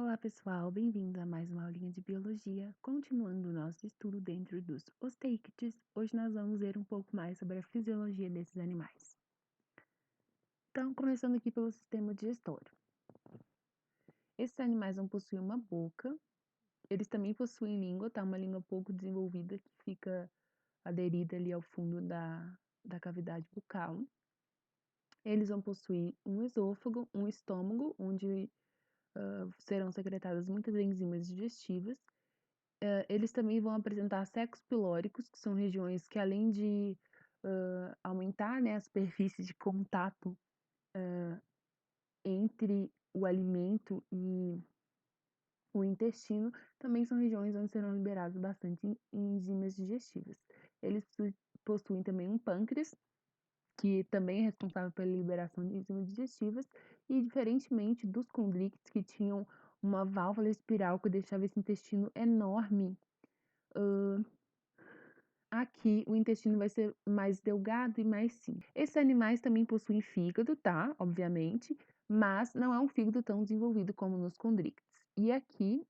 Olá pessoal, bem-vindos a mais uma aulinha de biologia. Continuando o nosso estudo dentro dos osteichthyes, hoje nós vamos ver um pouco mais sobre a fisiologia desses animais. Então, começando aqui pelo sistema digestório. Esses animais vão possuir uma boca, eles também possuem língua, tá? Uma língua pouco desenvolvida que fica aderida ali ao fundo da cavidade bucal. Eles vão possuir um esôfago, um estômago, onde serão secretadas muitas enzimas digestivas. Eles também vão apresentar sacos pilóricos, que são regiões que, além de aumentar, né, a superfície de contato entre o alimento e o intestino, também são regiões onde serão liberadas bastante enzimas digestivas. Eles possuem também um pâncreas, que também é responsável pela liberação de enzimas digestivas, e diferentemente dos condríctes, que tinham uma válvula espiral que deixava esse intestino enorme, aqui o intestino vai ser mais delgado e mais simples. Esses animais também possuem fígado, tá? Obviamente, mas não é um fígado tão desenvolvido como nos condríctes. E aqui,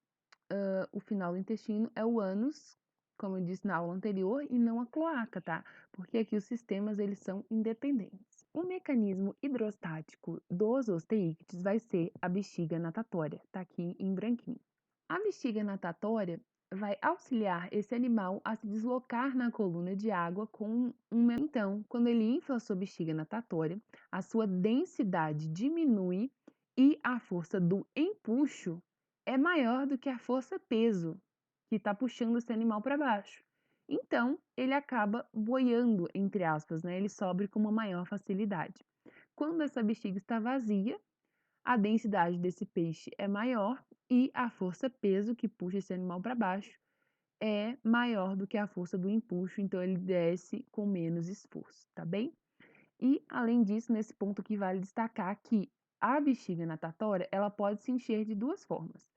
o final do intestino é o ânus, como eu disse na aula anterior, e não a cloaca, tá? Porque aqui os sistemas, eles são independentes. O mecanismo hidrostático dos osteichthyes vai ser a bexiga natatória, tá aqui em branquinho. A bexiga natatória vai auxiliar esse animal a se deslocar na coluna de água com um. Então, quando ele infla a sua bexiga natatória, a sua densidade diminui e a força do empuxo é maior do que a força-peso que está puxando esse animal para baixo. Então, ele acaba boiando, entre aspas, né? Ele sobe com uma maior facilidade. Quando essa bexiga está vazia, a densidade desse peixe é maior e a força-peso que puxa esse animal para baixo é maior do que a força do empuxo, então ele desce com menos esforço, tá bem? E, além disso, nesse ponto aqui vale destacar que a bexiga natatória, ela pode se encher de duas formas.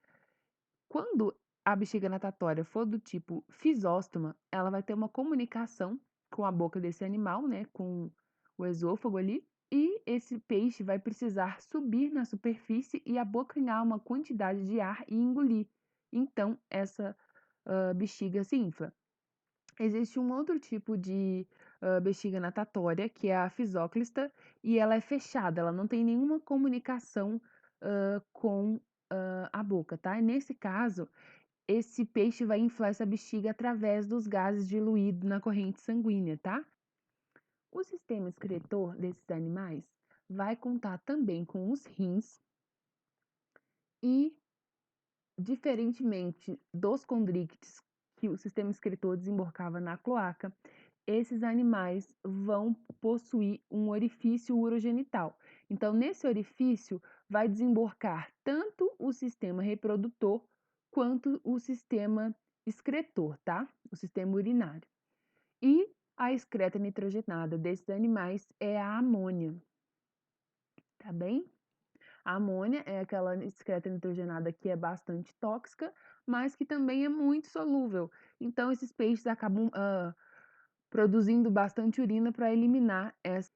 Quando a bexiga natatória for do tipo fisóstoma, ela vai ter uma comunicação com a boca desse animal, né, com o esôfago ali, e esse peixe vai precisar subir na superfície e abocanhar uma quantidade de ar e engolir. Então, essa bexiga se infla. Existe um outro tipo de bexiga natatória, que é a fisóclista, e ela é fechada, ela não tem nenhuma comunicação com a boca, tá? E nesse caso, esse peixe vai inflar essa bexiga através dos gases diluídos na corrente sanguínea, tá? O sistema excretor desses animais vai contar também com os rins e, diferentemente dos condríctes, que o sistema excretor desembarcava na cloaca, esses animais vão possuir um orifício urogenital. Então, nesse orifício vai desembocar tanto o sistema reprodutor quanto o sistema excretor, tá? O sistema urinário. E a excreta nitrogenada desses animais é a amônia, tá bem? A amônia é aquela excreta nitrogenada que é bastante tóxica, mas que também é muito solúvel. Então, esses peixes acabam produzindo bastante urina para eliminar essa.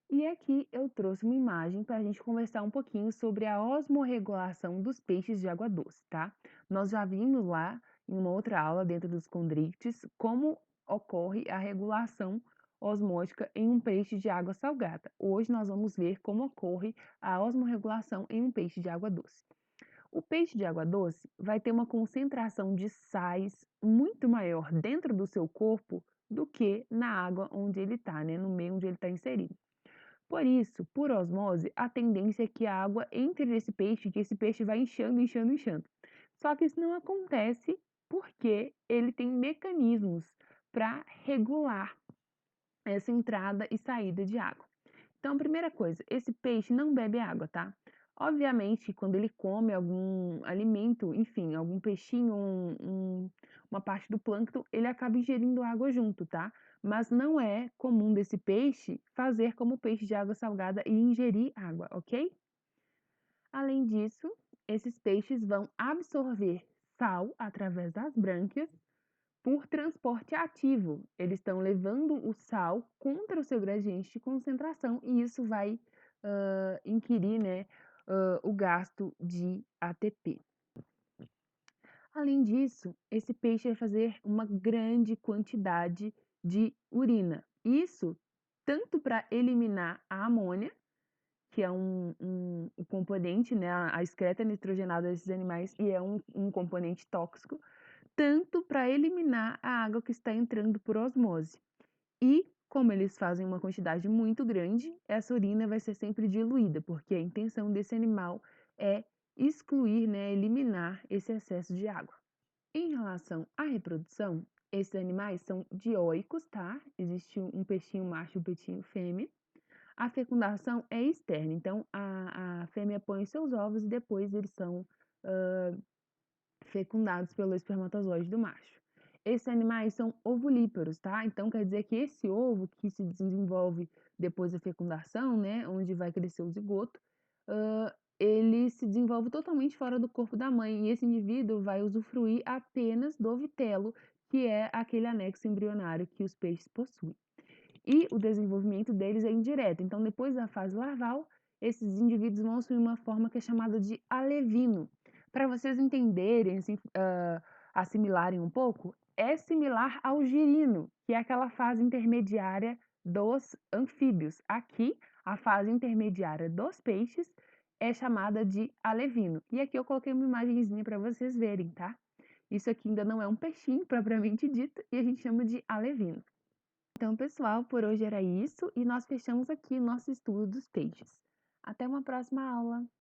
E aqui eu trouxe uma imagem para a gente conversar um pouquinho sobre a osmorregulação dos peixes de água doce, tá? Nós já vimos lá em uma outra aula dentro dos condríctes como ocorre a regulação osmótica em um peixe de água salgada. Hoje nós vamos ver como ocorre a osmorregulação em um peixe de água doce. O peixe de água doce vai ter uma concentração de sais muito maior dentro do seu corpo do que na água onde ele está, né? No meio onde ele está inserido. Por isso, por osmose, a tendência é que a água entre nesse peixe, que esse peixe vai inchando, inchando, inchando. Só que isso não acontece porque ele tem mecanismos para regular essa entrada e saída de água. Então, primeira coisa, esse peixe não bebe água, tá? Obviamente, quando ele come algum alimento, enfim, algum peixinho, uma parte do plâncton, ele acaba ingerindo água junto, tá? Mas não é comum desse peixe fazer como peixe de água salgada e ingerir água, ok? Além disso, esses peixes vão absorver sal através das brânquias por transporte ativo. Eles estão levando o sal contra o seu gradiente de concentração e isso vai inquirir, né, o gasto de ATP. Além disso, esse peixe vai fazer uma grande quantidade de urina. Isso tanto para eliminar a amônia, que é um componente, né, a excreta nitrogenada desses animais e é um componente tóxico, tanto para eliminar a água que está entrando por osmose. E, como eles fazem uma quantidade muito grande, essa urina vai ser sempre diluída, porque a intenção desse animal é excluir, né, eliminar esse excesso de água. Em relação à reprodução, esses animais são dioicos, tá? Existe um peixinho macho e um peixinho fêmea. A fecundação é externa, então a fêmea põe os seus ovos e depois eles são fecundados pelo espermatozoide do macho. Esses animais são ovulíparos, tá? Então quer dizer que esse ovo que se desenvolve depois da fecundação, né, onde vai crescer o zigoto, ele se desenvolve totalmente fora do corpo da mãe e esse indivíduo vai usufruir apenas do vitelo, que é aquele anexo embrionário que os peixes possuem. E o desenvolvimento deles é indireto. Então, depois da fase larval, esses indivíduos vão assumir uma forma que é chamada de alevino. Para vocês entenderem, assim, assimilarem um pouco, é similar ao girino, que é aquela fase intermediária dos anfíbios. Aqui, a fase intermediária dos peixes é chamada de alevino. E aqui eu coloquei uma imagenzinha para vocês verem, tá? Isso aqui ainda não é um peixinho propriamente dito e a gente chama de alevino. Então, pessoal, por hoje era isso e nós fechamos aqui o nosso estudo dos peixes. Até uma próxima aula!